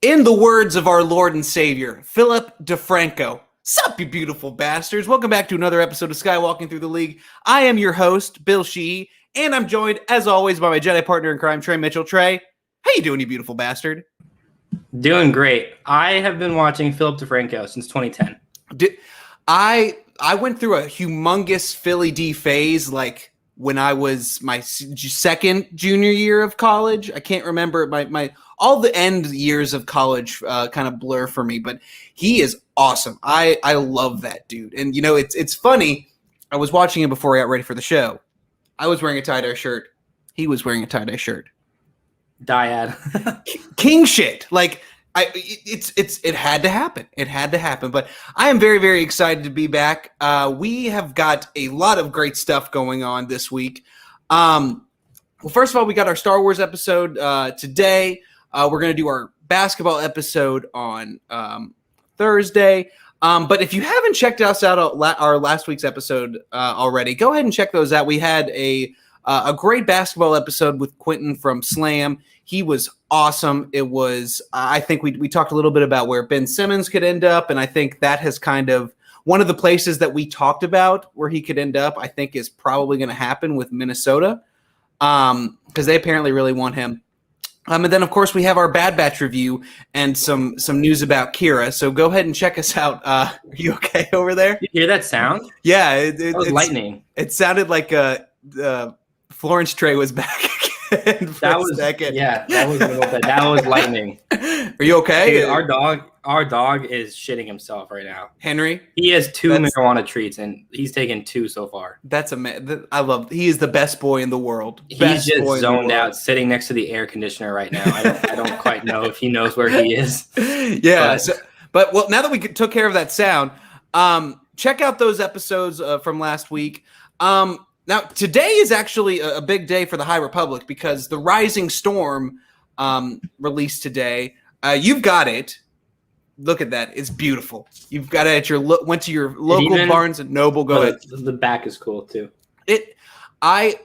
In the words of our Lord and Savior, Philip DeFranco. Sup, you beautiful bastards. Welcome back to another episode of Skywalking Through the League. I am your host, Bill Sheehy, and I'm joined, as always, by my Jedi partner in crime, Trey Mitchell. Trey, how you doing, you beautiful bastard? Doing great. I have been watching Philip DeFranco since 2010. I went through a humongous Philly D phase, like when I was my second junior year of college. I can't remember my all the end years of college kind of blur for me, but he is awesome. I love that dude. And you know, it's funny. I was watching him before I got ready for the show. I was wearing a tie-dye shirt. He was wearing a tie-dye shirt. Dyad. King shit. Like it had to happen. It had to happen. But I am very, very excited to be back. We have got a lot of great stuff going on this week. Well, first of all, we got our Star Wars episode today. We're going to do our basketball episode on Thursday. But if you haven't checked us out our last week's episode already, go ahead and check those out. We had a great basketball episode with Quentin from Slam. He was awesome. It was, I think we talked a little bit about where Ben Simmons could end up, and I think that has kind of one of the places that we talked about where he could end up, I think is probably going to happen with Minnesota because they apparently really want him. And then, of course, we have our Bad Batch review and some news about Kira. So go ahead and check us out. Are you okay over there? You hear that sound? Yeah. It was lightning. It sounded like Florence Trey was back again for a second. Yeah, that was lightning. Are you okay? Dude, our dog is shitting himself right now. Henry? He has two marijuana treats, and he's taken two so far. That's amazing. He is the best boy in the world. He's just zoned out, sitting next to the air conditioner right now. I don't quite know if he knows where he is. Yeah. But now that we took care of that sound, check out those episodes from last week. Now, today is actually a big day for the High Republic because the Rising Storm released today. You've got it. Look at that. It's beautiful. You've got it at went to your local Barnes & Noble. Go ahead. The back is cool, too. I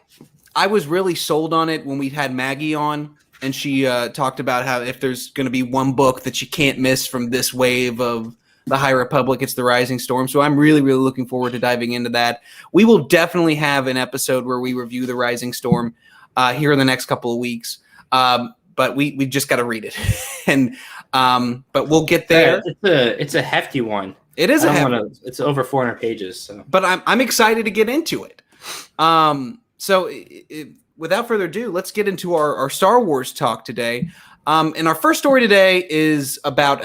was really sold on it when we had Maggie on, and she talked about how if there's going to be one book that you can't miss from this wave of the High Republic, it's the Rising Storm. So I'm really, really looking forward to diving into that. We will definitely have an episode where we review the Rising Storm here in the next couple of weeks. But we just got to read it, and but we'll get there. It's a hefty one. It is it's over 400 pages. So. But I'm excited to get into it. So without further ado, let's get into our Star Wars talk today. And our first story today is about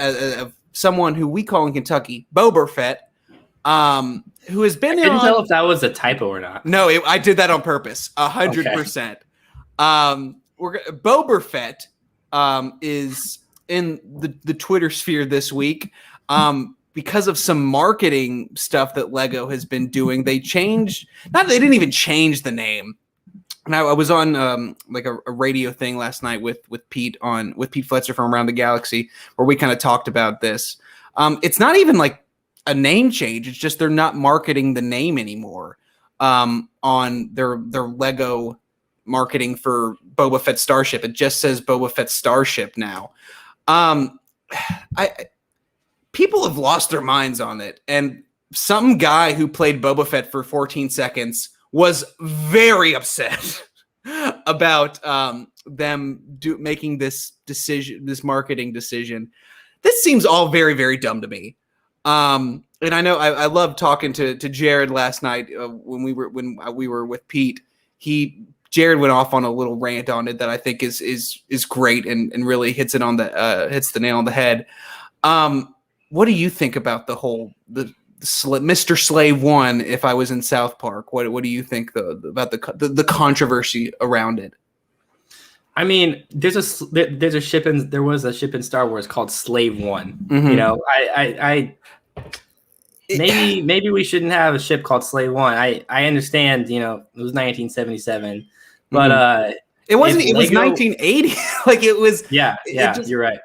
someone who we call in Kentucky Boba Fett, who has been. I couldn't tell if that was a typo or not. No, I did that on purpose. 100%. Boba Fett is in the Twitter sphere this week because of some marketing stuff that Lego has been doing. They didn't even change the name. Now I was on like a radio thing last night with Pete Fletcher from Around the Galaxy, where we kind of talked about this. It's not even like a name change. It's just they're not marketing the name anymore on their Lego marketing for Boba Fett Starship. It just says Boba Fett Starship now. People have lost their minds on it, and some guy who played Boba Fett for 14 seconds was very upset about them making this decision, this marketing decision. This seems all very, very dumb to me. And I know I loved talking to Jared last night when we were with Pete. Jared went off on a little rant on it that I think is great and really hits the nail on the head. What do you think about the whole Mr. Slave 1? If I was in South Park, what do you think about the controversy around it? I mean, there was a ship in Star Wars called Slave 1. Mm-hmm. You know, maybe we shouldn't have a ship called Slave 1. I understand, you know, it was 1977. But it wasn't. It was 1980. Like it was. Yeah. You're right.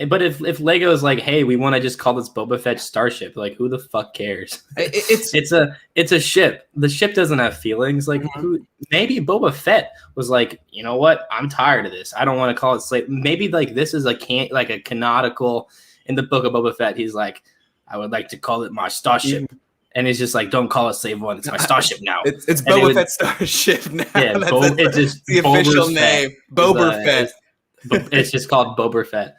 But if Lego is like, hey, we want to just call this Boba Fett Starship, like who the fuck cares? It's a ship. The ship doesn't have feelings. Like who? Maybe Boba Fett was like, you know what? I'm tired of this. I don't want to call it slave. Maybe like this is a canonical in the book of Boba Fett. He's like, I would like to call it my starship. And it's just like, don't call it Slave One. It's my starship now. It's Boba Fett Starship now. Yeah, it's just the official name. Boba Fett. It's just called Boba Fett.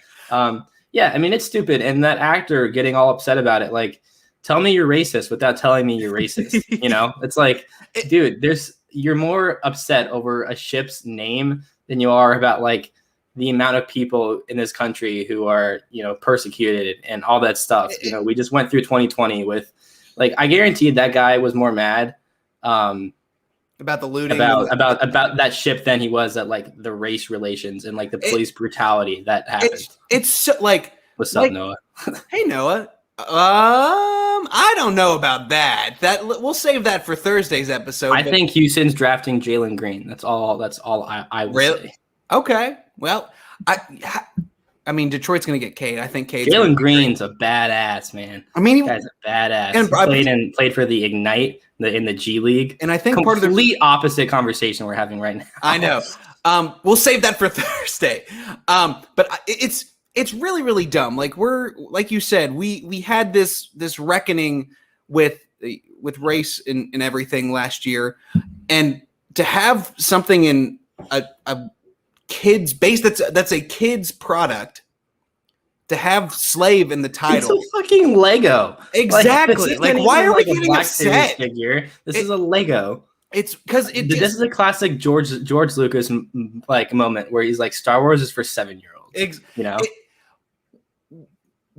Yeah, I mean, it's stupid. And that actor getting all upset about it, like, tell me you're racist without telling me you're racist. You know, it's like, dude, you're more upset over a ship's name than you are about like the amount of people in this country who are, you know, persecuted and all that stuff. You know, we just went through 2020 with, like, I guarantee that guy was more mad about the looting, about that ship than he was at like the race relations and like the police brutality that happened. It's so, like, what's up, Noah? Hey, Noah. I don't know about that. We'll save that for Thursday's episode. I think Houston's drafting Jalen Green. That's all I would say. Okay. Well, I mean, Detroit's going to get Cade. I think Cade. Jalen Green's a badass, man. I mean, guy's a badass. And played for the Ignite in the G League. And I think part of the complete opposite conversation we're having right now. I know. We'll save that for Thursday. But it's really, really dumb. Like like you said, we had this reckoning with race and everything last year, and to have something in a kids base that's a kids product, to have slave in the title. It's a fucking Lego. Exactly. Like why are we getting upset? Figure. This is a Lego. It's because this is a classic George Lucas like moment where he's like, Star Wars is for 7-year-olds. You know.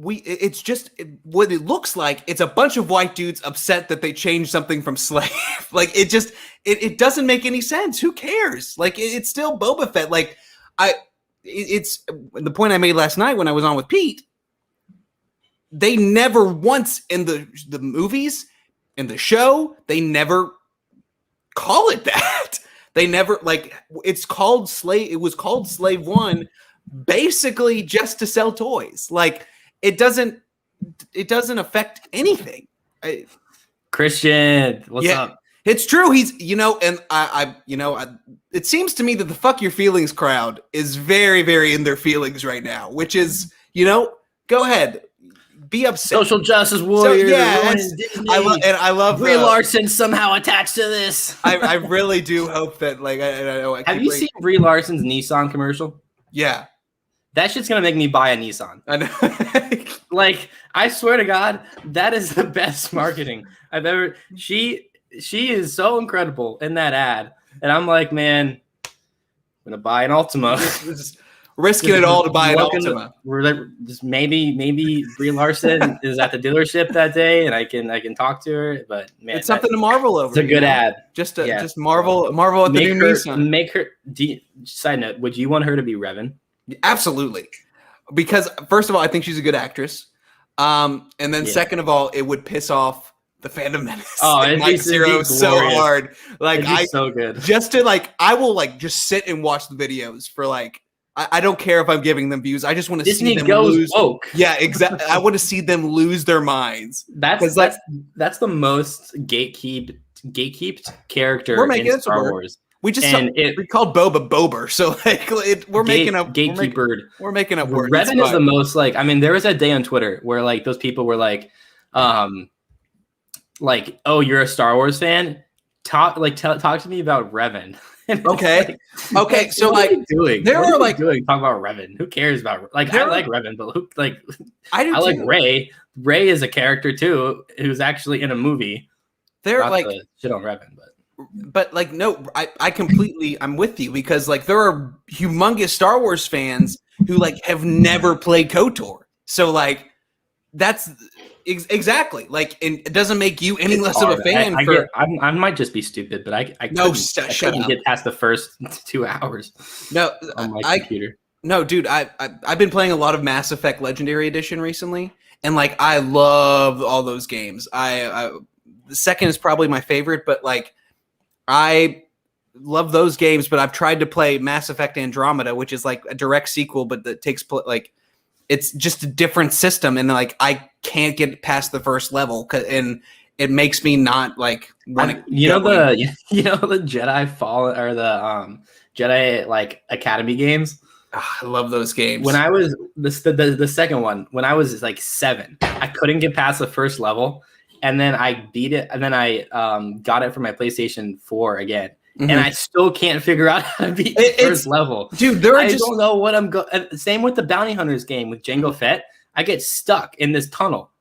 It's just what it looks like. It's a bunch of white dudes upset that they changed something from slave. Like it doesn't make any sense. Who cares? Like it's still Boba Fett. Like it's the point I made last night when I was on with Pete. They never once in the movies, in the show, they never call it that. They never, like, it's called Slave. It was called Slave One, basically just to sell toys. Like it doesn't affect anything. Christian, what's up? It's true. He's, and it seems to me that the fuck your feelings crowd is very, very in their feelings right now, which is, go ahead, be upset. Social justice warrior. So, I love Brie Larson somehow attached to this. I really do hope that, like, I know. Have you seen Brie Larson's Nissan commercial? Yeah. That shit's gonna make me buy a Nissan. I know. Like, I swear to God, that is the best marketing I've ever. She is so incredible in that ad, and I'm like, man, I'm gonna buy an Altima. Risking it all to buy an Altima. Just maybe Brie Larson is at the dealership that day, and I can talk to her. But man, it's something to marvel over. It's a good ad. Just marvel at the new Nissan. Make her. Side note: would you want her to be Revan? Absolutely, because first of all, I think she's a good actress, and then second of all, it would piss off the Phantom Menace. Oh, and Mike Zero so hard. Like so good. Just to I will just sit and watch the videos for I don't care if I'm giving them views. I just want to see them lose. Woke. Yeah, exactly. I want to see them lose their minds. That's the most gatekeeped character in Star Wars. We called Boba Bober, so we're making up gatekeeper. We're making up words. Revan is the most there was a day on Twitter where those people were oh, you're a Star Wars fan? Talk to me about Revan. Okay. So what are you doing? There are talk about Revan. Who cares about I like Revan, but I do. I like Rey. Rey is a character too, who's actually in a movie. They're shit on Revan, but no, I completely I'm with you because there are humongous Star Wars fans who have never played KOTOR. So that's exactly and it doesn't make you any less of a fan. I might just be stupid, but I couldn't get past the first 2 hours. No, on my computer. No, dude, I've been playing a lot of Mass Effect Legendary Edition recently, and I love all those games. The second is probably my favorite, but I love those games. But I've tried to play Mass Effect Andromeda, which is a direct sequel, but that takes it's just a different system, and like I can't get past the first level, and it makes me not like want to. You know the Jedi Fallen or the Jedi like Academy games. I love those games. When I was the second one, when I was like 7, I couldn't get past the first level, and then I beat it, and then I got it for my PlayStation 4 again, and I still can't figure out how to beat the first level. Dude, I don't know what I'm going. Same with the Bounty Hunters game with Jango Fett. I get stuck in this tunnel.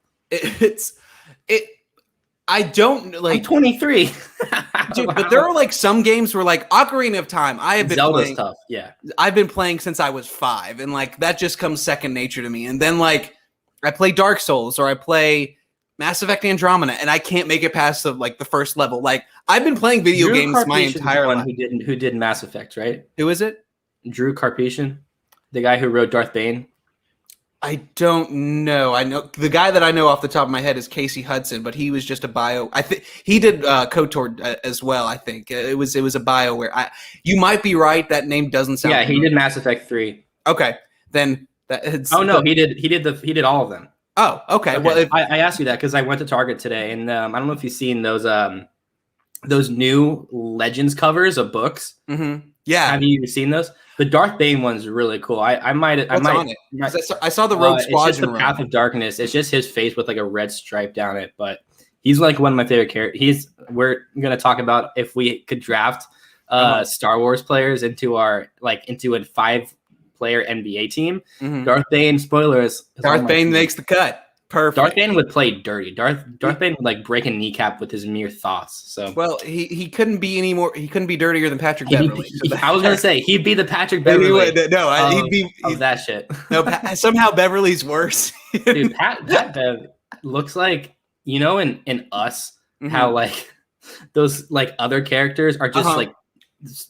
I don't like. I'm 23. Dude, but there are like some games where like Ocarina of Time. I have been Zelda's playing. tough. Yeah, I've been playing since I was 5, and like that just comes second nature to me. And then like I play Dark Souls or I play Mass Effect Andromeda, and I can't make it past the first level. Like I've been playing video games my entire life. Who did Mass Effect, right? Who is it? Drew Karpyshyn, the guy who wrote Darth Bane. I don't know. I know the guy that I know off the top of my head is Casey Hudson, but he was just a bio. I think he did KOTOR as well. I think it was a BioWare. You might be right. That name doesn't sound. Yeah, he did Mass Effect 3. Okay, then that. Oh no, he did all of them. Oh, okay. Well, I asked you that because I went to Target today, and I don't know if you've seen those new Legends covers of books. Mm-hmm. Yeah, have you seen those? The Darth Bane one's really cool. I might. On it? I saw the Rogue Squadron. It's just the Path of Darkness. It's just his face with like a red stripe down it. But he's like one of my favorite characters. We're gonna talk about if we could draft Star Wars players into a 5-player NBA team. Mm-hmm. Darth Bane. Spoilers. Darth Bane makes the cut. Perfect. Darth Bane would play dirty. Darth Bane would like break a kneecap with his mere thoughts. So he couldn't be any more. He couldn't be dirtier than Patrick Beverly. I was gonna say he'd be the Patrick Beverly. He'd be of that shit. No, somehow Beverly's worse. Dude, Pat Bev looks like in Us how like those like other characters are just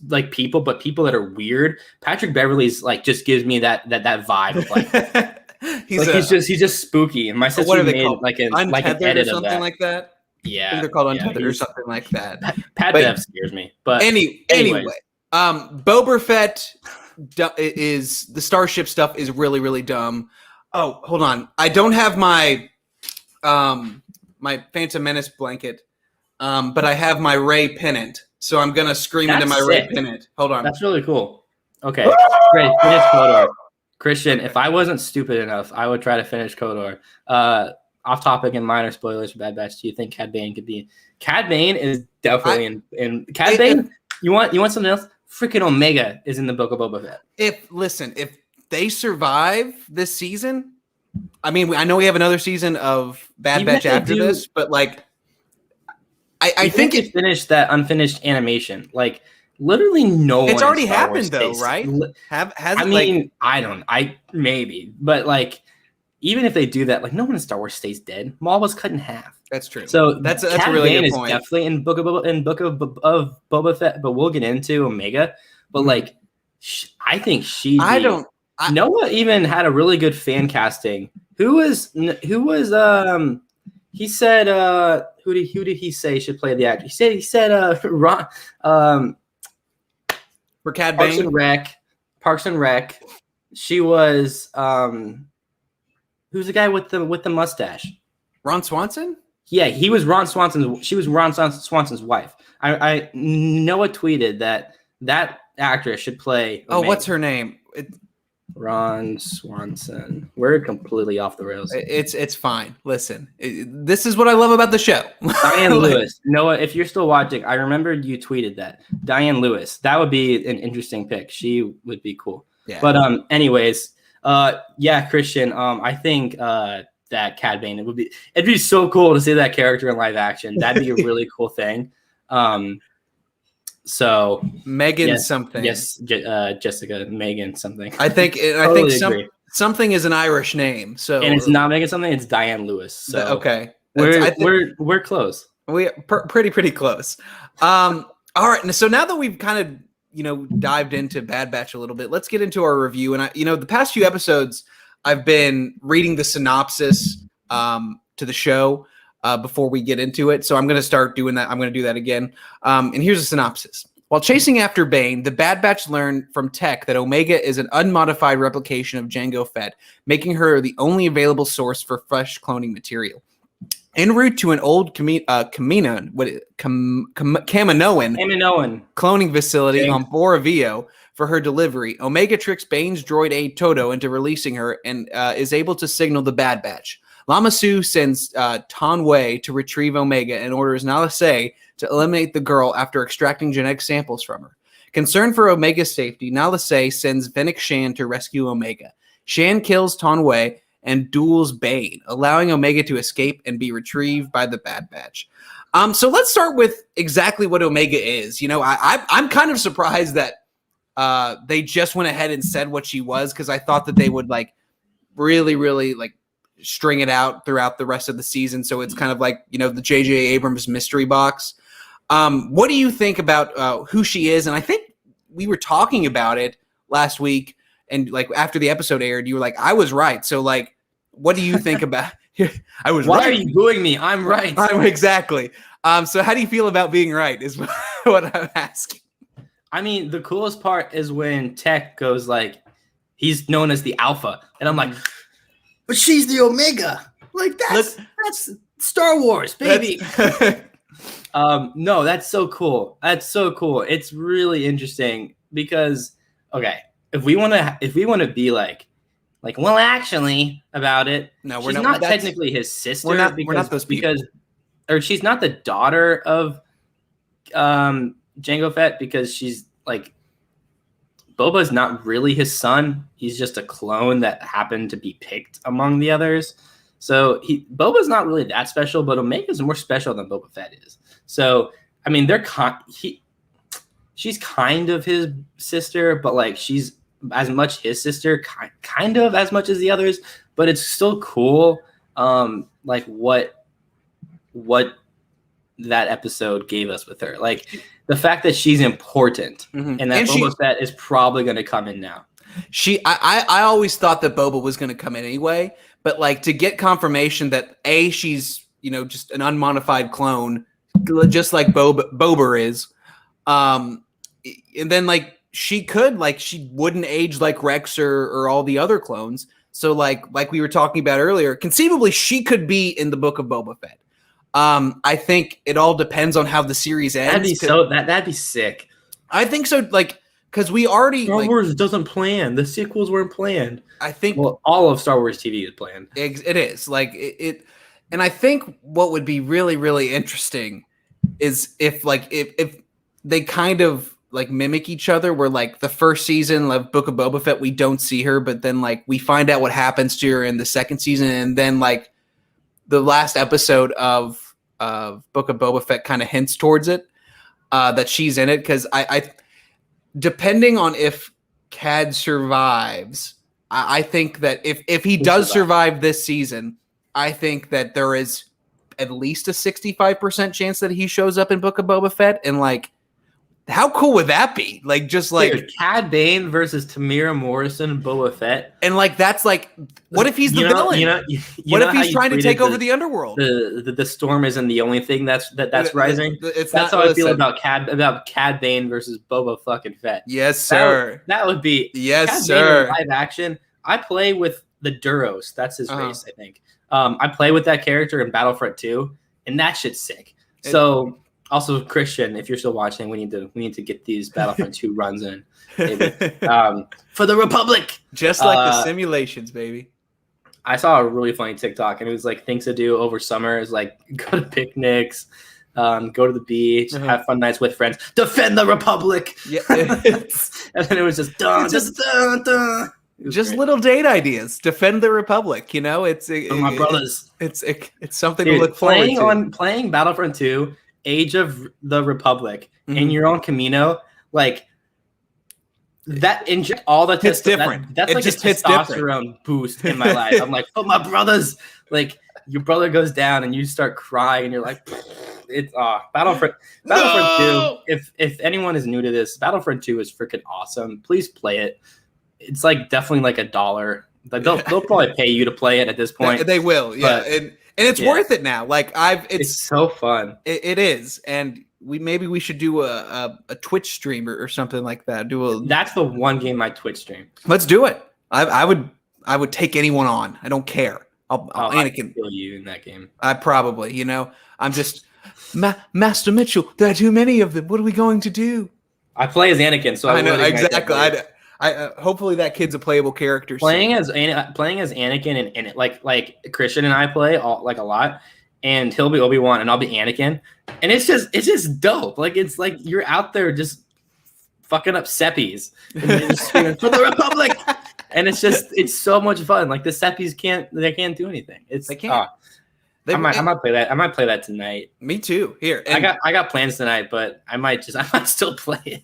like people, but people that are weird. Patrick Beverly's like just gives me that vibe of like. He's just spooky, and my sister made like an edit or something like that. Yeah, I think they're called Untethered or something like that. Pat Bev scares me, but anyway, Boba Fett is the Starship stuff is really really dumb. Oh, hold on, I don't have my my Phantom Menace blanket, but I have my Rey pennant, so I'm gonna scream into my Rey pennant. Hold on, that's really cool. Okay, great. Finish KOTOR. Christian, if I wasn't stupid enough, I would try to finish KOTOR. Off topic and minor spoilers for Bad Batch. Do you think Cad Bane could be? Cad Bane is definitely in Cad Bane. You want something else? Freaking Omega is in the Book of Boba Fett. If they survive this season, I mean, I know we have another season of Bad Batch after this, but like, I think it finished that unfinished animation. Like, literally no one. It's already happened though, right? Maybe, but like, even if they do that, like, no one in Star Wars stays dead. Maul was cut in half. That's true. So that's a really good point. Definitely in Book of Boba Fett, but we'll get into Omega. But like, I think Noah even had a really good fan casting. Who was he said who did he say should play the actor? He said Ron for Cad Bane. Parks and Rec. She was who's the guy with the mustache? Ron Swanson? Yeah, he was Ron Swanson's. She was Ron Swanson's wife. I Noah tweeted that actress should play. Oh, what's her name? Ron Swanson. We're completely off the rails. It's fine. Listen, this is what I love about the show. Diane Lewis. Noah, if you're still watching, I remembered you tweeted that. Diane Lewis. That would be an interesting pick. She would be cool. Yeah. But anyways, Christian. I think that Cad Bane. It'd be so cool to see that character in live action. That'd be a really cool thing. So Megan something. Yes, Jessica Megan something. I think something is an Irish name. So and it's not Megan something. It's Diane Lewis. So okay, we're close. We're pretty close. All right. So now that we've kind of dived into Bad Batch a little bit, let's get into our review. And the past few episodes, I've been reading the synopsis to the show. Before we get into it. So I'm going to start doing that. I'm going to do that again. And here's a synopsis. While chasing after Bane, the Bad Batch learn from Tech that Omega is an unmodified replication of Jango Fett, making her the only available source for fresh cloning material. En route to an old Kaminoan cloning facility on Boravio for her delivery, Omega tricks Bane's droid aide Toto into releasing her and is able to signal the Bad Batch. Lama Su sends Tan Wei to retrieve Omega and orders Nala Se to eliminate the girl after extracting genetic samples from her. Concerned for Omega's safety, Nala Se sends Fennec Shan to rescue Omega. Shan kills Tan Wei and duels Bane, allowing Omega to escape and be retrieved by the Bad Batch. So let's start with exactly what Omega is. You know, I'm kind of surprised that they just went ahead and said what she was, because I thought that they would like really like string it out throughout the rest of the season. So it's kind of like, you know, the J.J. Abrams mystery box. What do you think about who she is? And I think we were talking about it last week, and like after the episode aired, you were like, I was right. So like, what do you think about I was Why right. are you booing me? I'm right. Exactly. So how do you feel about being right is what I'm asking. I mean, the coolest part is when Tech goes like, he's known as the Alpha. And I'm like, but she's the Omega. Like, that's Star Wars, baby. No, that's so cool. That's so cool. It's really interesting because, okay, if we want to be like, well, actually, about it, no, she's not technically his sister. We're not those people. Or she's not the daughter of Jango Fett, because she's like, Boba's not really his son. He's just a clone that happened to be picked among the others. So Boba's not really that special, but Omega's more special than Boba Fett is. So, I mean, she's kind of his sister, but like she's as much his sister, kind of as much as the others, but it's still cool. Like what that episode gave us with her, like the fact that she's important and that Boba Fett is probably going to come in now. I always thought that Boba was going to come in anyway, but like to get confirmation that she's, you know, just an unmodified clone, just like Boba is, and then like she wouldn't age like Rex or all the other clones. So like we were talking about earlier, conceivably she could be in the Book of Boba Fett. I think it all depends on how the series ends. That'd be sick. I think so. Like, because we already Star Wars doesn't plan. The sequels weren't planned. I think all of Star Wars TV is planned. It is like it, and I think what would be really, really interesting is if they kind of like mimic each other, where like the first season of Book of Boba Fett we don't see her, but then like we find out what happens to her in the second season, and then like the last episode of Book of Boba Fett kind of hints towards it, that she's in it, because I depending on if Cad survives, I think that if he does survive this season, I think that there is at least a 65% chance that he shows up in Book of Boba Fett. And like, how cool would that be? Like, just like Cad Bane versus Tamira Morrison and Boba Fett. And like, that's like, what if he's the villain? What if he's trying to take over the underworld? The storm isn't the only thing that's rising. That's how I feel about Cad Bane versus Boba fucking Fett. Yes, sir. That would be yes, sir. Bane in live action. I play with the Duros. That's his race, I think. I play with that character in Battlefront 2, and that shit's sick. So. Also, Christian, if you're still watching, we need to get these Battlefront 2 runs in, baby. For the Republic. Just like the simulations, baby. I saw a really funny TikTok, and it was like things to do over summer is like go to picnics, go to the beach, have fun nights with friends, defend the Republic. Yeah, and then it was just just little date ideas. Defend the Republic. You know, it's my brothers. It's something to look forward to. Playing Battlefront 2. Age of the Republic, and you're on Camino, like that inject all the it's different. That's like just a testosterone boost in my life. I'm like, oh my brothers, like your brother goes down and you start crying and you're like, it's Battlefront 2. If anyone is new to this, Battlefront 2 is freaking awesome. Please play it. It's like definitely like $1. Like they'll probably pay you to play it at this point. They will, yeah. And it's worth it now. Like it's so fun. It is, and we should do a Twitch stream or something like that. That's the one game I Twitch stream. Let's do it. I would take anyone on. I don't care. I'll Anakin. Kill you in that game. I probably, I'm just Master Mitchell. There are too many of them. What are we going to do? I play as Anakin, so I know exactly. I hopefully that kid's a playable character. Playing as Anakin and like Christian and I play a lot, and he'll be Obi-Wan and I'll be Anakin, and it's just dope. Like it's like you're out there just fucking up seppies and you're just screaming, for the Republic, and it's so much fun. Like the seppies can't do anything. They can't. I might play that. I might play that tonight. Me too. Here, I got plans tonight, but I might still play it.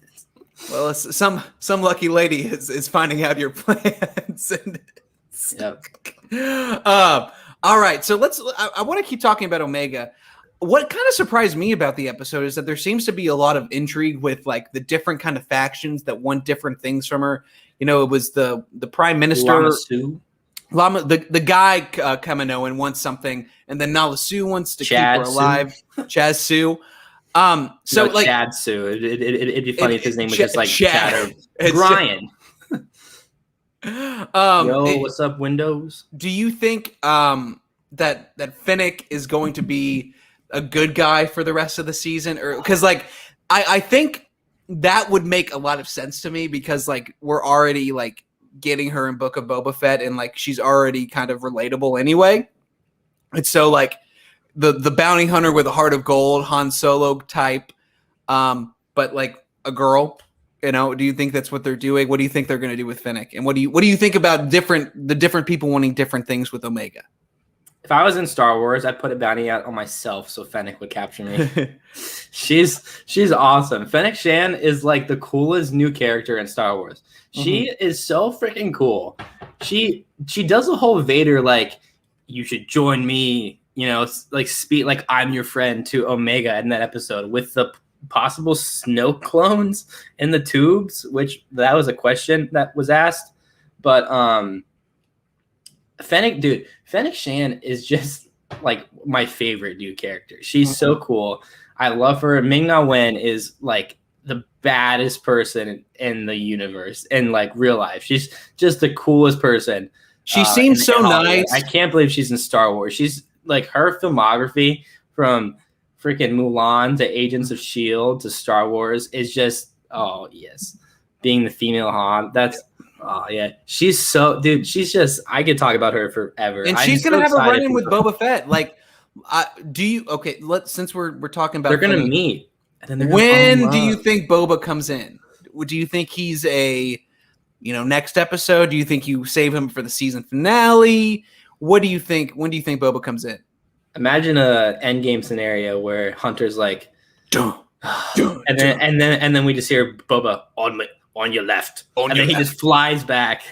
Well, some lucky lady is finding out your plans. All right, so I want to keep talking about Omega. What kind of surprised me about the episode is that there seems to be a lot of intrigue with like the different kind of factions that want different things from her. It was the Prime Minister, the guy Kaminoan wants something, and then Nala Su wants to keep her alive. Chaz Su. Chad Sue. It'd be funny if his name was just like Chad or Brian. What's up, Windows? Do you think that Fennec is going to be a good guy for the rest of the season, or because I think that would make a lot of sense to me because like we're already like getting her in Book of Boba Fett and like she's already kind of relatable anyway, and so like. The bounty hunter with a heart of gold, Han Solo type, but like a girl, do you think that's what they're doing? What do you think they're going to do with Fennec? And what do you think about the different people wanting different things with Omega? If I was in Star Wars, I'd put a bounty out on myself so Fennec would capture me. She's awesome. Fennec Shan is like the coolest new character in Star Wars. She is so freaking cool. She does a whole Vader like you should join me. Like speak like I'm your friend to Omega in that episode with the possible Snoke clones in the tubes, which that was a question that was asked. But Fennec Shan is just like my favorite new character. She's so cool. I love her. Ming-Na Wen is like the baddest person in the universe in like real life. She's just the coolest person. She seems so nice. I can't believe she's in Star Wars. She's like her filmography from freaking Mulan to Agents of S.H.I.E.L.D. to Star Wars is just, oh, yes. Being the female Han, that's, oh, yeah. She's so, dude, she's just, I could talk about her forever. And she's going to have a run-in with Boba Fett. Like, since we're talking about. They're going to meet. And then when do you think Boba comes in? Do you think he's next episode? Do you think you save him for the season finale? What do you think? When do you think Boba comes in? Imagine a endgame scenario where Hunter's like, and then we just hear Boba on your left, and then he just flies back.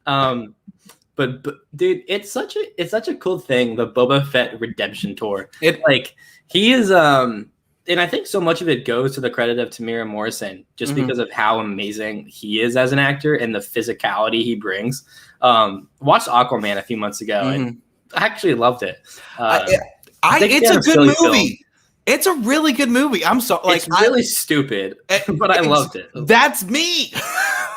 But dude, it's such a cool thing. The Boba Fett redemption tour. He is and I think so much of it goes to the credit of Tamira Morrison, just because of how amazing he is as an actor and the physicality he brings. Watched Aquaman a few months ago and I actually loved it. It's a good movie. Film. It's a really good movie. I'm sorry, it's really stupid, but I loved it. That's me.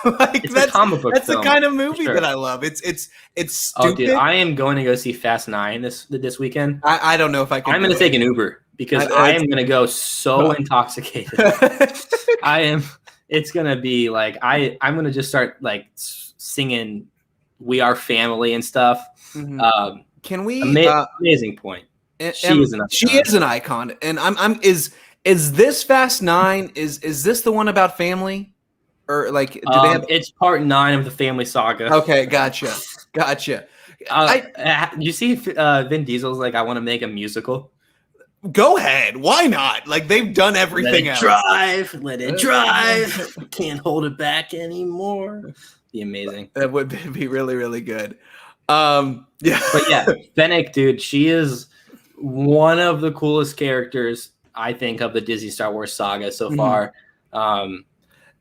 It's a comic book. That's the kind of movie that I love. It's stupid. Oh, dude, I am going to go see Fast 9 this weekend. I don't know if I can. I'm going to take an Uber because I am going to go so intoxicated. It's going to be like I'm going to just start like singing "We Are Family" and stuff. Can we? Amazing point. She is an icon, and is this Fast 9? Is this the one about family, or like do they have? It's part 9 of the family saga. Okay, gotcha. You see, Vin Diesel's like, I want to make a musical. Go ahead. Why not? Like they've done everything else. Let it drive. Can't hold it back anymore. Be amazing. That would be really, really good. But yeah, Fennec, dude, she is one of the coolest characters I think of the Disney Star Wars saga so far. And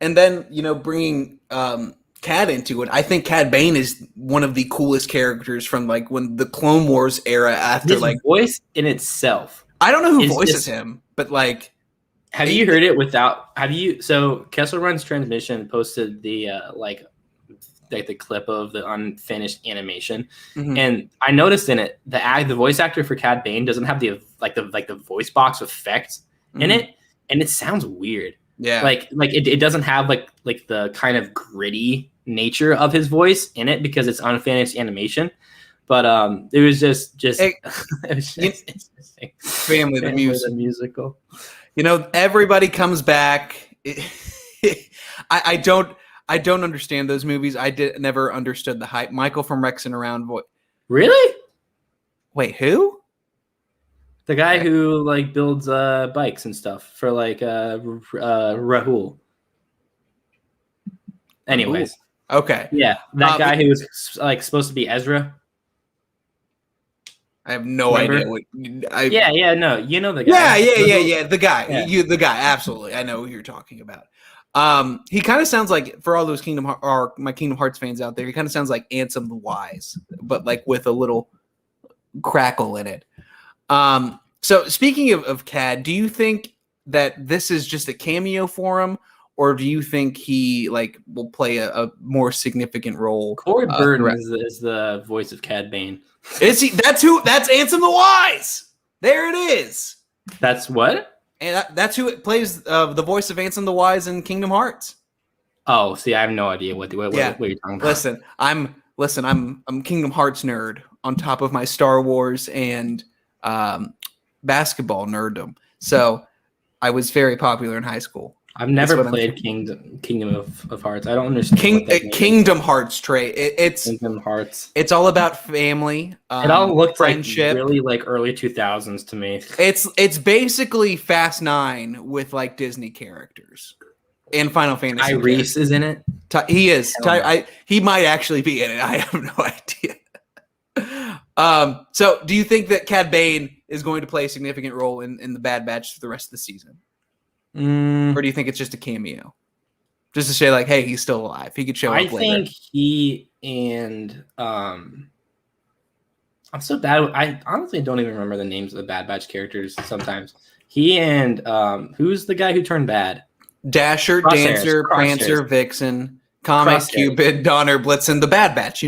then bringing Cad into it, I think Cad Bane is one of the coolest characters from like when the Clone Wars era. After his voice in itself, I don't know who voices him, but like Have you heard it without? Have you? So Kessel Run's Transmission posted the like the clip of the unfinished animation, Mhm. and I noticed in it the voice actor for Cad Bane doesn't have the voice box effect in Mhm. it, and it sounds weird. Yeah. It doesn't have like the kind of gritty nature of his voice in it because it's unfinished animation. But it was just Hey, it was you- just interesting. Family the The Music. musical. Everybody comes back. I don't understand those movies. I never understood the hype. Michael from Rex and Around. Really? Wait, who? The guy Okay. who like builds bikes and stuff for like Rahul. Anyways, Okay. yeah, that guy who was like supposed to be Ezra. I have no Remember? idea. Yeah, no, you know the guy. Yeah. The guy, Yeah. the guy. Absolutely, I know who you're talking about. He kind of sounds like, for all those my Kingdom Hearts fans out there, he kind of sounds like Ansem the Wise, but like with a little crackle in it. So speaking of Cad, do you think that this is just a cameo for him, or do you think he like will play a more significant role? Corey Burton throughout? is the voice of Cad Bane. Is he? That's Ansem the Wise. There it is. That's what? And that's who plays the voice of Ansem the Wise in Kingdom Hearts. Oh, see, I have no idea what you're talking about. Listen, I'm Kingdom Hearts nerd on top of my Star Wars and basketball nerddom. So I was very popular in high school. I've never played Kingdom of Hearts. I don't understand. Kingdom Hearts, Trey. It's Kingdom Hearts. It's all about family. It all looked friendship. Like really like early 2000s to me. It's basically Fast 9 with like Disney characters and Final Fantasy. Tyrese is in it. He is. He might actually be in it. I have no idea. So do you think that Cad Bane is going to play a significant role in the Bad Batch for the rest of the season? Or do you think it's just a cameo? Just to say, like, hey, he's still alive. He could show up later. I think he and I'm so bad. I honestly don't even remember the names of the Bad Batch characters sometimes. He and who's the guy who turned bad? Dasher, Dancer, Prancer, Vixen, Comet, Cupid, Donner, Blitzen, the Bad Batch,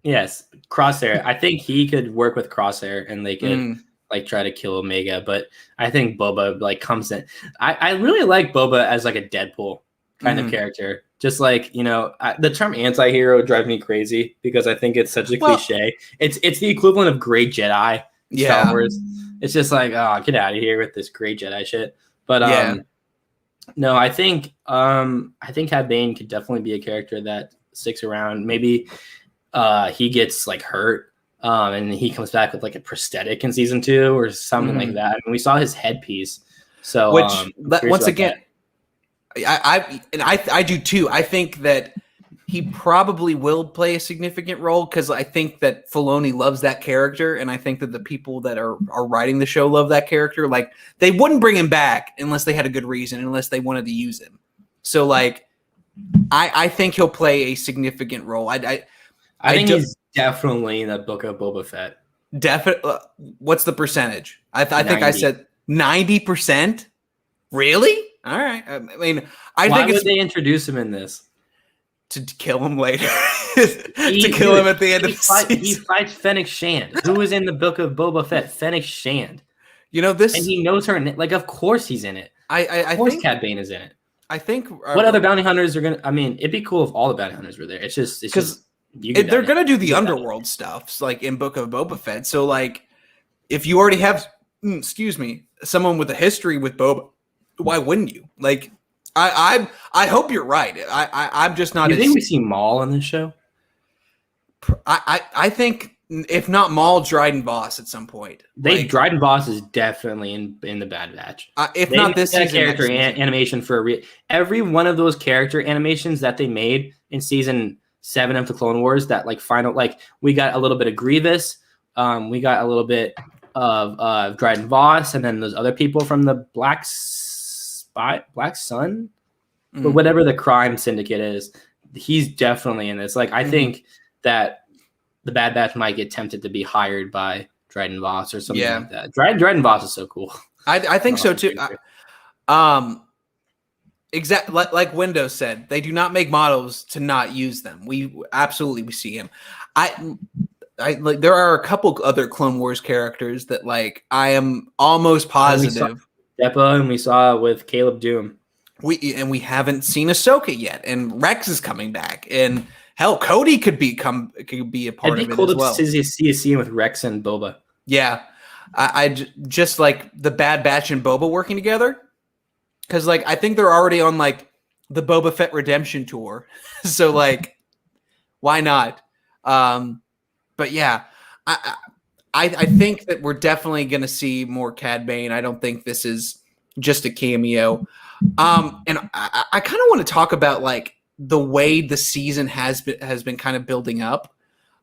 Yes, Crosshair. I think he could work with Crosshair and they could like try to kill Omega, but I think Boba like comes in. I really like Boba as like a Deadpool kind of character. Just like, the term anti-hero drives me crazy because I think it's such a cliche. It's the equivalent of Grey Jedi in Star Wars. It's just like, oh, get out of here with this Grey Jedi shit. But no, I think Cad Bane could definitely be a character that sticks around. Maybe he gets like hurt. And he comes back with like a prosthetic in season 2 or something like that. I mean, we saw his headpiece. So, once again, I do too. I think that he probably will play a significant role because I think that Filoni loves that character, and I think that the people that are writing the show love that character. Like, they wouldn't bring him back unless they had a good reason, unless they wanted to use him. So, like, I think he'll play a significant role. I think he's definitely in the Book of Boba Fett. Definitely. What's the percentage? I think I said 90%. Really? All right. I mean, Why would they introduce him in this? To kill him later. To kill him at the end of the season. He fights Fennec Shand. Who is in the Book of Boba Fett? Fennec Shand. This, and he knows her. Like, of course he's in it. I think Cad Bane is in it. I think. What other bounty hunters are gonna? I mean, it'd be cool if all the bounty hunters were there. It's just because they're gonna do the underworld stuff, like in Book of Boba Fett. So, like, if you already have, someone with a history with Boba, why wouldn't you? Like, I hope you're right. I'm just not. You think we see Maul on this show? I think if not Maul, Dryden Voss at some point. Dryden Voss is definitely in the Bad Batch. If not this season, character animation for every one of those character animations that they made in season 7 of the Clone Wars. That like final, like we got a little bit of Grievous, we got a little bit of Dryden Voss, and then those other people from the Black Sun, but whatever the crime syndicate is, he's definitely in this. Like, I think that the Bad Batch might get tempted to be hired by Dryden Voss or something like that. Dryden Voss is so cool. I think so too. Um, exact like Windows said, they do not make models to not use them. We see him. I like there are a couple other Clone Wars characters that like I am almost positive. Depa, and we saw with Caleb Doom. We haven't seen Ahsoka yet, and Rex is coming back, and hell, Cody could be a part of it as well. See a scene with Rex and Boba. Yeah, I just like the Bad Batch and Boba working together, because like I think they're already on like the Boba Fett redemption tour, so like why not? But yeah, I think that we're definitely going to see more Cad Bane. I don't think this is just a cameo. And I kind of want to talk about like the way the season has been kind of building up.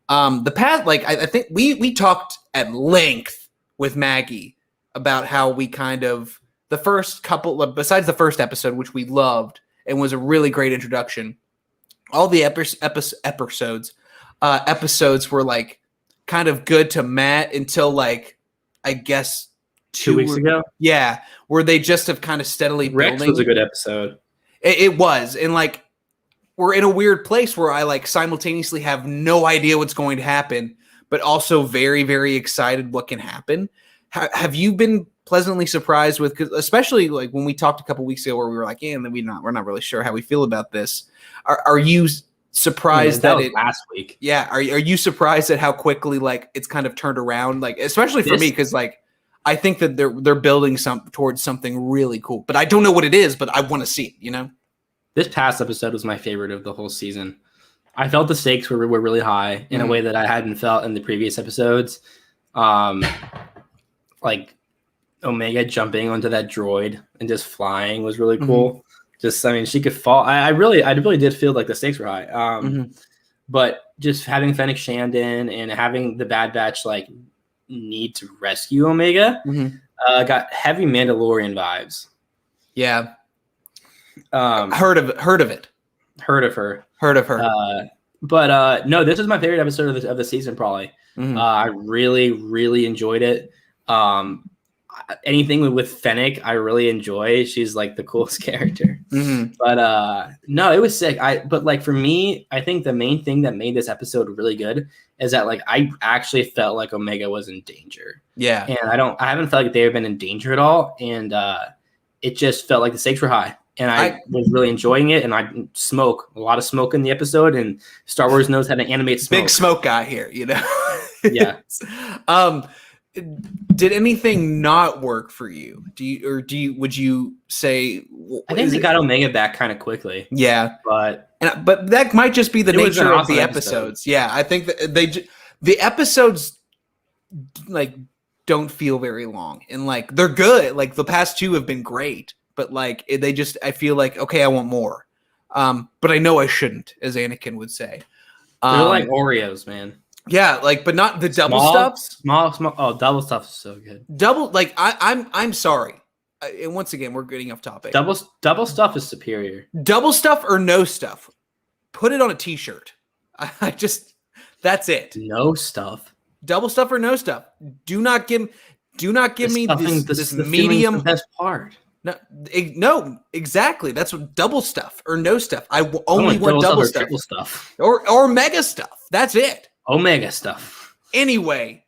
The past, like I think we talked at length with Maggie about how we kind of the first couple, besides the first episode, which we loved and was a really great introduction. All the episodes were like kind of good to Matt until like I guess 2 weeks ago. Yeah, where they just have kind of steadily Rex building. Was a good episode. It was, and like we're in a weird place where I like simultaneously have no idea what's going to happen, but also very, very excited what can happen. Have you been pleasantly surprised with, cause especially like when we talked a couple weeks ago where we were like, yeah, we're not really sure how we feel about this. Are you surprised that it last week? Yeah, are you surprised at how quickly like it's kind of turned around? Like especially for me, because like I think that they're building towards something really cool, but I don't know what it is, but I want to see it, you know? This past episode was my favorite of the whole season. I felt the stakes were really high in a way that I hadn't felt in the previous episodes. Like Omega jumping onto that droid and just flying was really cool. Just, I mean, she could fall. I really did feel like the stakes were high. But just having Fennec Shandon and having the Bad Batch like need to rescue Omega got heavy Mandalorian vibes. Yeah. Heard of her. But no, this is my favorite episode of the season, probably. I really enjoyed it. Anything with Fennec, I really enjoy. She's like the coolest character. But no, it was sick. But like for me, I think the main thing that made this episode really good is that like I actually felt like Omega was in danger. Yeah. And I haven't felt like they've been in danger at all. And it just felt like the stakes were high. And I was really enjoying it. And a lot of smoke in the episode. And Star Wars knows how to animate smoke. Big smoke guy here, you know? Yeah. Did anything not work for you? Would you say? I think they got Omega back kind of quickly. Yeah, but that might just be the nature of the episodes. Yeah, I think that the episodes like don't feel very long, and like they're good. Like the past two have been great, but like I feel like okay, I want more. But I know I shouldn't, as Anakin would say. They're like Oreos, man. Yeah, like, but not the double stuff. Small. Oh, double stuff is so good. Double, like, I'm sorry. And once again, we're getting off topic. Double stuff is superior. Double stuff or no stuff. Put it on a T-shirt. That's it. No stuff. Double stuff or no stuff. Do not give me this medium. The best part. No, exactly. That's what double stuff or no stuff. I only want double stuff. Triple stuff. Or mega stuff. That's it. Omega stuff. Anyway,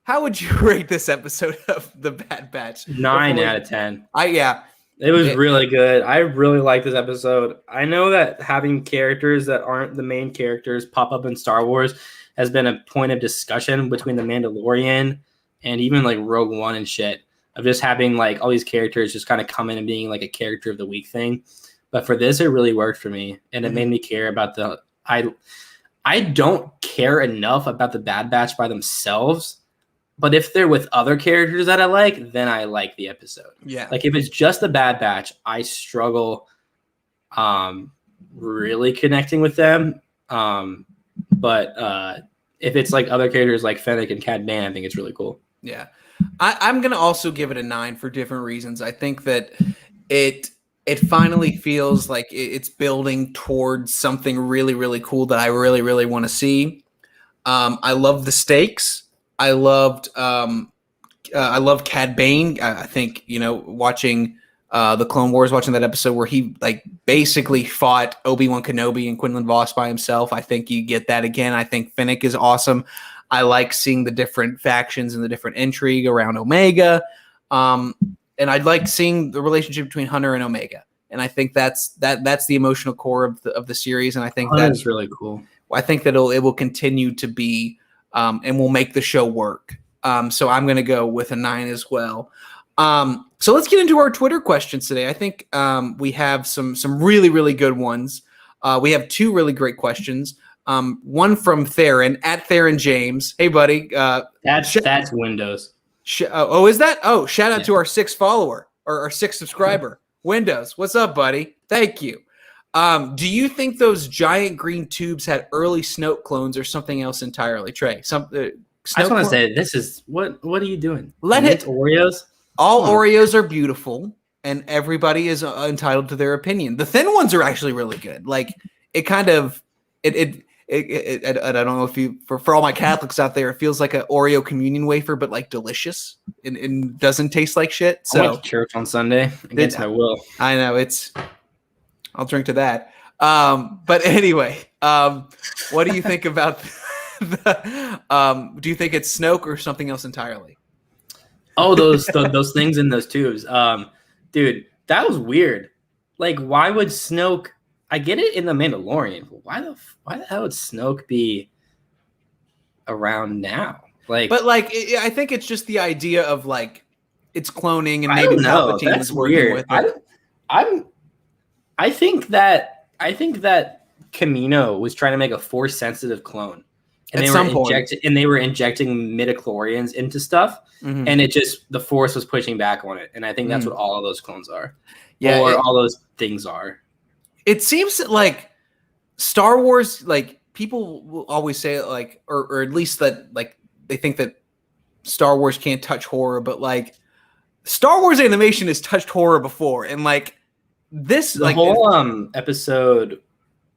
how would you rate this episode of The Bad Batch? 9 out of 10. It was really good. I really like this episode. I know that having characters that aren't the main characters pop up in Star Wars has been a point of discussion between The Mandalorian and even like Rogue One and shit, of just having like all these characters just kind of come in and being like a character of the week thing. But for this, it really worked for me, and it made me care about I don't care enough about the Bad Batch by themselves, but if they're with other characters that I like, then I like the episode. Yeah. Like if it's just the Bad Batch, I struggle really connecting with them. But if it's like other characters like Fennec and Cad Bane, I think it's really cool. Yeah. I'm going to also give it a 9 for different reasons. I think that it finally feels like it's building towards something really, really cool that I really, really want to see. I love the stakes. I loved Cad Bane. I think, watching the Clone Wars, watching that episode where he like basically fought Obi-Wan Kenobi and Quinlan Vos by himself. I think you get that again. I think Finnick is awesome. I like seeing the different factions and the different intrigue around Omega. And I'd like seeing the relationship between Hunter and Omega. And I think that's the emotional core of the series. And I think that's really cool. I think that it will continue to be and will make the show work. So I'm going to go with a 9 as well. So let's get into our Twitter questions today. I think we have some really, really good ones. We have 2 really great questions. One from Theron at Theron James. Hey, buddy. That's Windows. Is that? Oh, shout out to our 6th follower or our 6th subscriber. Windows. What's up, buddy? Thank you. Do you think those giant green tubes had early Snoke clones or something else entirely? Trey, I just want to say, this is what are you doing? Let it Oreos. All Oreos are beautiful, and everybody is entitled to their opinion. The thin ones are actually really good. Like it kind of I don't know if you for all my Catholics out there, it feels like an Oreo communion wafer, but like delicious and doesn't taste like shit. So I went to church on Sunday against my will. I know I'll drink to that. But anyway, what do you think about do you think it's Snoke or something else entirely? Oh, those things in those tubes. Dude, that was weird. Like, why would Snoke? I get it in The Mandalorian, but why the hell would Snoke be around now? Like, but like, I think it's just the idea of like it's cloning and maybe Palpatine is working weird. with it. I think that Kamino was trying to make a Force sensitive clone, and they were injecting midichlorians into stuff, and it just the Force was pushing back on it, and I think that's what all of those clones are, all those things are. It seems that like Star Wars, like people will always say like, or at least that like they think that Star Wars can't touch horror, but like Star Wars animation has touched horror before, and like this, the like whole episode,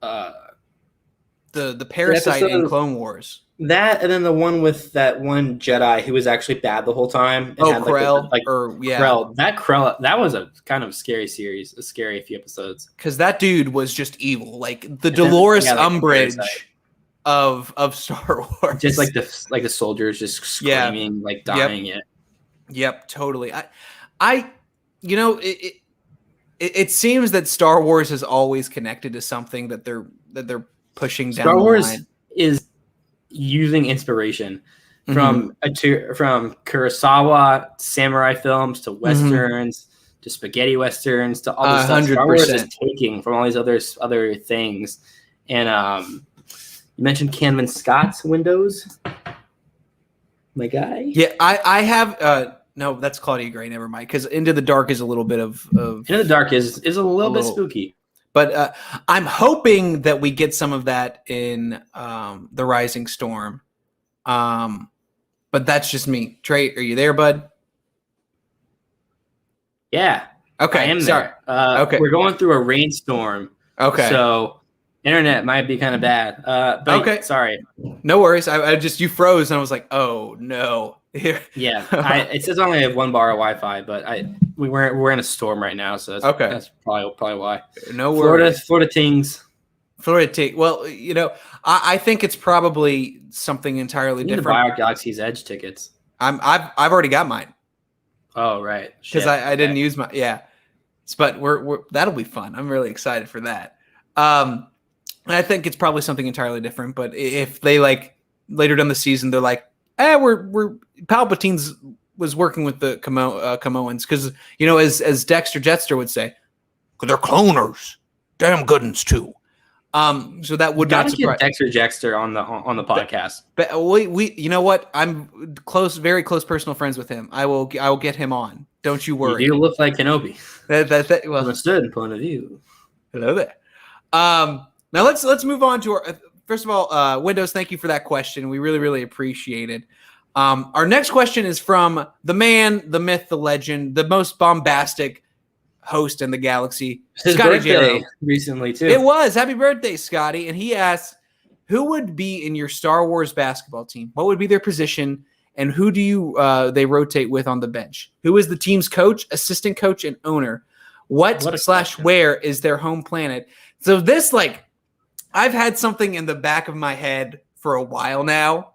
the parasite in Clone Wars. That and then the one with that one Jedi who was actually bad the whole time. Krell, Krell. That was a kind of scary series, a scary few episodes. Because that dude was just evil, like the Dolores Umbridge of Star Wars. Just like the soldiers just screaming, like dying. Yep, totally. I it seems that Star Wars is always connected to something that they're pushing down. Star Wars line. Is using inspiration from Kurosawa samurai films to westerns to spaghetti westerns to all this stuff. 100%. Star Wars is taking from all these other things. And you mentioned Cameron Scott's Windows, my guy. Yeah, I have. No, that's Claudia Gray. Never mind. Because Into the Dark is a little bit of Into the Dark is a little bit spooky. But I'm hoping that we get some of that in The Rising Storm. But that's just me. Trey, are you there, bud? Yeah. Okay. I am there. Okay. We're going through a rainstorm. Okay. So internet might be kind of bad. But okay. Sorry. No worries. I just, you froze and I was like, oh no. Yeah. It says I only have 1 bar of Wi-Fi, but we're in a storm right now, so that's okay. That's probably why. No worries. Florida Tings. Well, I think it's probably something entirely different. Buy our Galaxy's Edge tickets. I've already got mine. Oh right. Because I didn't use my but we're that'll be fun. I'm really excited for that. And I think it's probably something entirely different. But if they like later down the season, they're like, we're Palpatine's was working with the Camoans because as Dexter Jetster would say, they're cloners, damn good ones too. So that would not surprise. Get Dexter Jetster on the podcast. But we you know what? I'm very close personal friends with him. I will get him on. Don't you worry. You look like Kenobi. Well, from a certain point of view. Hello there. Now let's move on to our. First of all, Windows, thank you for that question. We really, really appreciate it. Our next question is from the man, the myth, the legend, the most bombastic host in the galaxy, his Scotty birthday recently too. It was. Happy birthday, Scotty. And he asks, who would be in your Star Wars basketball team? What would be their position? And who do you they rotate with on the bench? Who is the team's coach, assistant coach, and owner? What What a slash question. where is their home planet? So this, like, I've had something in the back of my head for a while now,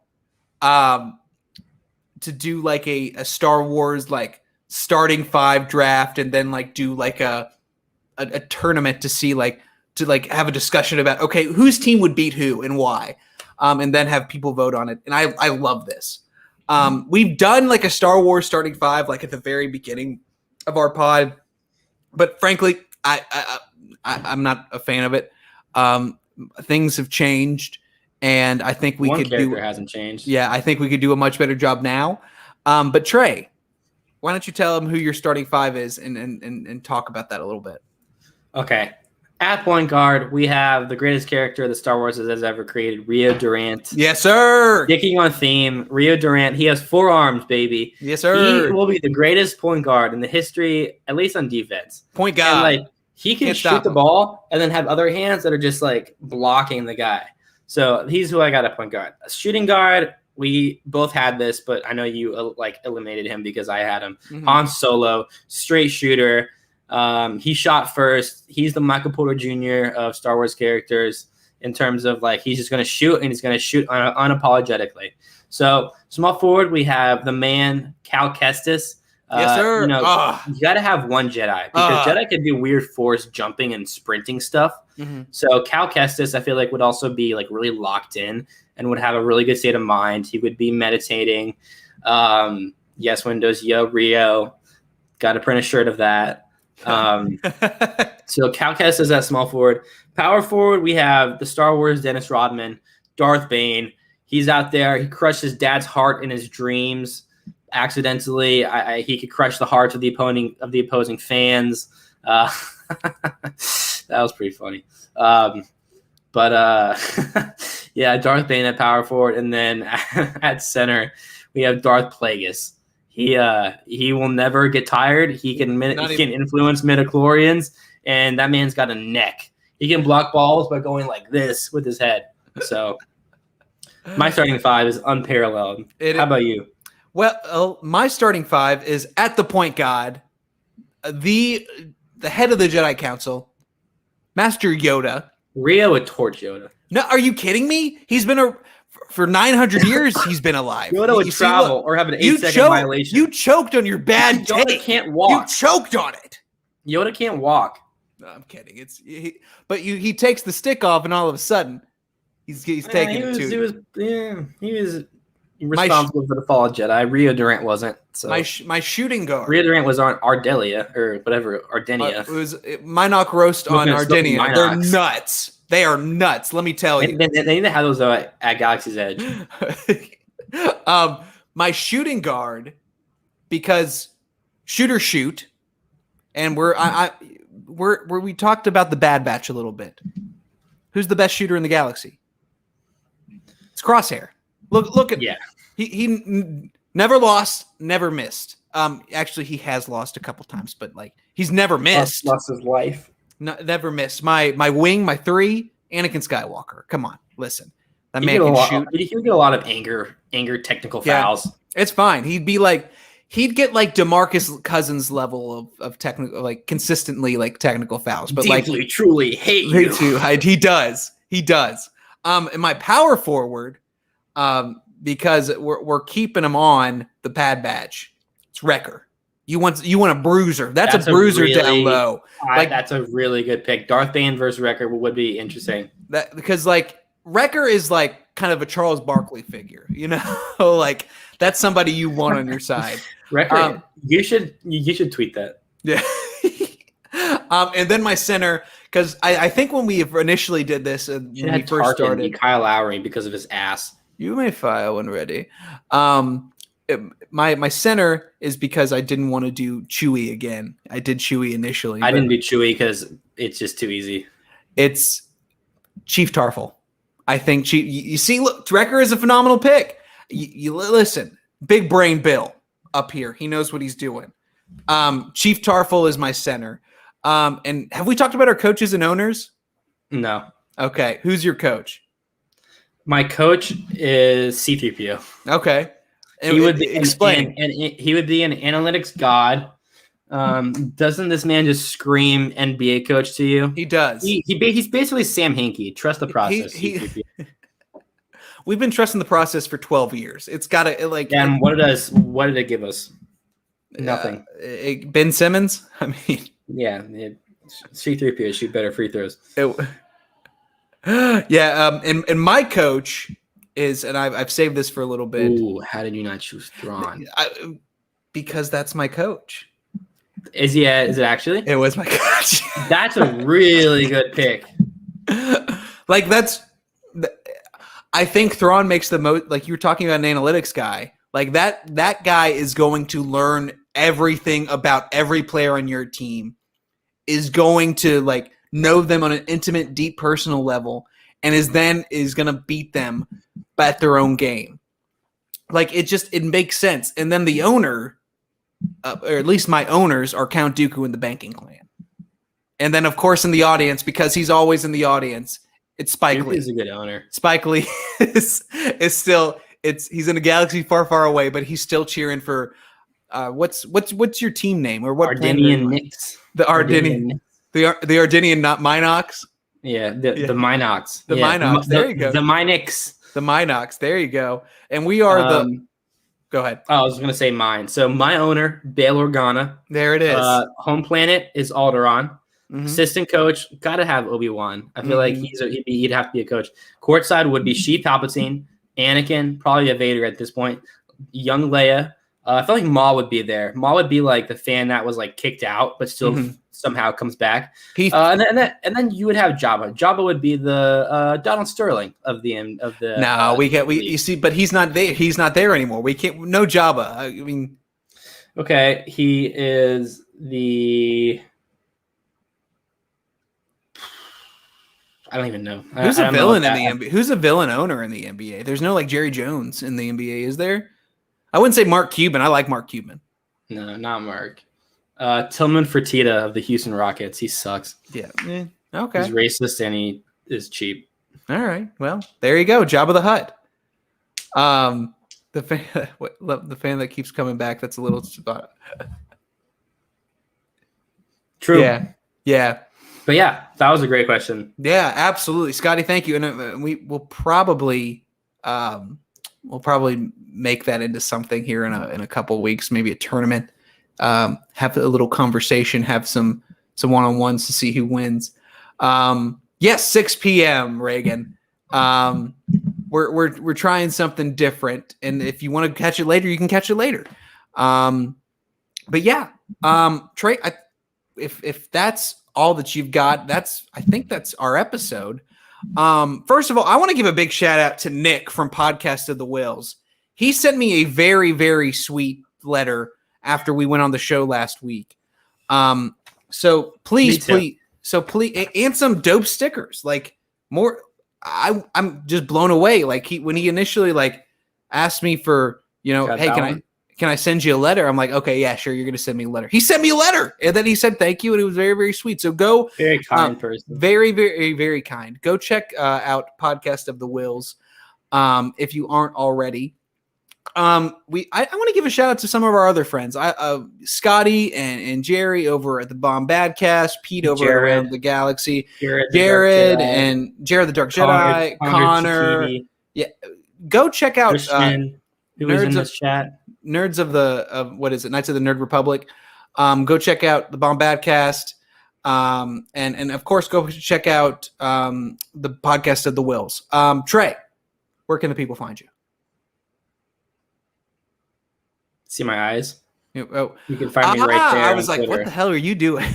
to do like a Star Wars like starting 5 draft, and then like do like a tournament to see like to like have a discussion about, okay, whose team would beat who and why, and then have people vote on it. And I love this. We've done like a Star Wars starting 5 like at the very beginning of our pod, but frankly, I'm not a fan of it. Things have changed, and I think we One could character do. hasn't changed. Yeah, I think we could do a much better job now. But Trey, why don't you tell them who your starting 5 is, and talk about that a little bit? Okay. At point guard, we have the greatest character that Star Wars has ever created, Rio Durant. Yes, sir. Sticking on theme, Rio Durant. He has 4 arms, baby. Yes, He sir. will be the greatest point guard in the history, at least on defense. Point And guard. like he can Can't stop shoot the him. ball and then have other hands that are just like blocking the guy. So he's who I got at point guard. Shooting guard, we both had this, but I know you like eliminated him because I had him. Mhm. Han Solo, straight shooter. He shot first. He's the Michael Porter Jr. of Star Wars characters in terms of like he's just going to shoot, and he's going to shoot unapologetically. So small forward, we have the man Cal Kestis. Yes, sir. You got to have one Jedi because Jedi can do weird force jumping and sprinting stuff. Mhm. So Cal Kestis, I feel like would also be like really locked in and would have a really good state of mind. He would be meditating. Yes, Windows, yo, Rio. Got to print a shirt of that. So Cal Kestis is that small forward. Power forward, we have the Star Wars Dennis Rodman, Darth Bane. He's out there. He crushed his dad's heart in his dreams. Accidentally, he could crush the hearts of the opposing fans. That was pretty funny. Yeah, Darth Bane at power forward, and then at center we have Darth Plagueis. He will never get tired. He can influence midichlorians, and that man's got a neck. He can block balls by going like this with his head. So my starting 5 is unparalleled. How about you? Well, my starting 5 is at the point guard, the head of the Jedi Council, Master Yoda. Rio would torch Yoda. No, are you kidding me? He's been for 900 years. He's been alive. Yoda would travel or have an 8-second violation. You choked on your bad Yoda take. can't walk. You choked on it. Yoda can't walk. No, I'm kidding. He takes the stick off, and all of a sudden, he's taking it too. He was responsible for the fall of Jedi. Rio Durant wasn't. So my shooting guard. Rio Durant was on Ardelia or whatever Ardenia. It was Minoc roast on Ardenia. They're nuts. They are nuts. Let me tell you. They need to have those at Galaxy's Edge. My shooting guard, because shooter shoot, and we talked about the Bad Batch a little bit. Who's the best shooter in the galaxy? It's Crosshair. Look at he never lost, never missed. Actually, he has lost a couple times, but like he's never missed. Lost his life. No, never missed. My wing, my 3, Anakin Skywalker. Come on, listen. That man can shoot. He would get a lot of anger technical fouls. It's fine. He'd get like DeMarcus Cousins level of technical, like consistently like technical fouls. But deeply, like truly hate you. He does. And my power forward, because we're keeping him on the Bad Batch. It's Wrecker. You want a bruiser. That's a bruiser down low. That's a really good pick. Darth Bane versus Wrecker would be interesting. Because like Wrecker is like kind of a Charles Barkley figure, you know, like that's somebody you want on your side. Wrecker, you should tweet that. Yeah. And then my center, because I think when we initially did this, when we first started, Kyle Lowry because of his ass. You may file when ready. My center is because I didn't want to do Chewie again. I did Chewie initially. I didn't do Chewie because it's just too easy. It's Chief Tarful. I think you see, look, Wrecker is a phenomenal pick. You listen, big brain Bill up here. He knows what he's doing. Chief Tarful is my center. And have we talked about our coaches and owners? No. Okay. Who's your coach? My coach is C-3PO. Okay. He would be explain. He would be an analytics god. Doesn't this man just scream NBA coach to you? He does. He's basically Sam Hinkie. Trust the process. We've been trusting the process for 12 years. It's got to like. And what did it give us? Nothing. Ben Simmons. I mean, yeah. C3P shoot better free throws. Yeah. And my coach is, and I've saved this for a little bit. Ooh, how did you not choose Thrawn? Because that's my coach. Is it actually? It was my coach. That's a really good pick. Like I think Thrawn makes the most. Like you were talking about an analytics guy. Like that guy is going to learn everything about every player on your team. Is going to like know them on an intimate, deep, personal level, and is going to beat them at their own game. Like it makes sense. And then the owner, or at least my owners, are Count Dooku and the Banking Clan. And then of course in the audience, because he's always in the audience, it's Spike Lee. He's a good owner. Spike Lee is still he's in a galaxy far, far away, but he's still cheering for what's your team name or what? Ardenian Knicks. The Ardenian. The Ardenian, not Minox. Yeah, the Minox. The Minox. There you go. The Minix. The Minox. There you go. And we are Go ahead. I was going to say mine. So my owner, Bail Organa. There it is. Home planet is Alderaan. Mm-hmm. Assistant coach, got to have Obi-Wan. I feel like he'd have to be a coach. Courtside would be Sheev Palpatine, Anakin, probably a Vader at this point, young Leia. I feel like Maul would be there. Maul would be like the fan that was like kicked out, but still somehow comes back. And then you would have Jabba. Jabba would be the Donald Sterling of the end of the. No, you see, but he's not there. He's not there anymore. We can't. No Jabba. I mean, okay, he is the. I don't even know. Who's a villain in the NBA? Who's a villain owner in the NBA? There's no like Jerry Jones in the NBA, is there? I wouldn't say Mark Cuban. I like Mark Cuban. No, not Mark. Tillman Fertitta of the Houston Rockets. He sucks. Yeah. Okay. He's racist and he is cheap. All right. Well, there you go. Jabba the Hutt. The fan that keeps coming back. That's a little spot. True. Yeah. But yeah, that was a great question. Yeah, absolutely, Scotty. Thank you. And we will probably make that into something here in a couple of weeks, maybe a tournament. Have a little conversation, have some one-on-ones to see who wins. Yes, 6 p.m. Reagan. We're trying something different, and if you want to catch it later, you can catch it later. But yeah, Trey, if that's all that you've got, I think that's our episode. First of all, I want to give a big shout out to Nick from Podcast of the Wills. He sent me a very, very sweet letter after we went on the show last week. So please, and some dope stickers, like more. I'm just blown away. Like when he initially like asked me for, hey, can I send you a letter? I'm like, okay, yeah, sure. You're going to send me a letter. He sent me a letter, and then he said thank you, and it was very, very sweet. So go, very kind person, very, very, very kind. Go check out Podcast of the Wills if you aren't already. I want to give a shout out to some of our other friends. Scotty and Jerry over at the Bomb Badcast, Pete over around the Galaxy, Jared and Jared the Dark Jedi, Connor. Yeah, go check out Christian, who was in this chat. Nerds of what is it? Knights of the Nerd Republic. Go check out the Bomb Badcast. And of course, go check out the Podcast of the Wills. Trey, where can the people find you? See my eyes? You can find me right there. I was like, what the hell are you doing?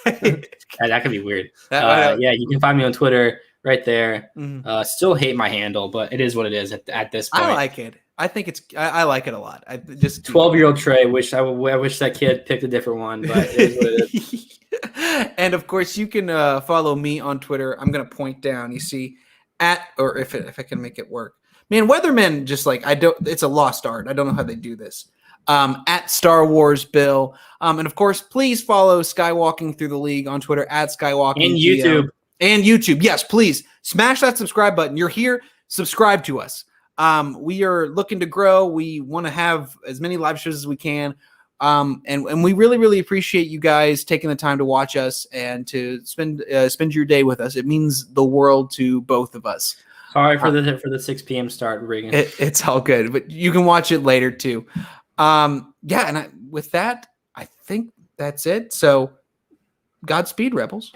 That could be weird. Yeah, you can find me on Twitter right there. Mm-hmm. Still hate my handle, but it is what it is at this point. I like it. I think I like it a lot. I just 12-year-old Trey. I wish that kid picked a different one, but it is what it is. And of course, you can follow me on Twitter. I'm gonna point down. You see, if I can make it work. Man, Weatherman just like it's a lost art. I don't know how they do this. At Star Wars Bill. And of course, please follow Skywalking Through the League on Twitter at Skywalking. And YouTube. And YouTube. Yes, please smash that subscribe button. You're here. Subscribe to us. We are looking to grow. We want to have as many live shows as we can. And we really, really appreciate you guys taking the time to watch us and to spend your day with us. It means the world to both of us. Sorry for the 6 p.m. start, Regan. It's all good, but you can watch it later too. Yeah, and with that, I think that's it. So, Godspeed, Rebels.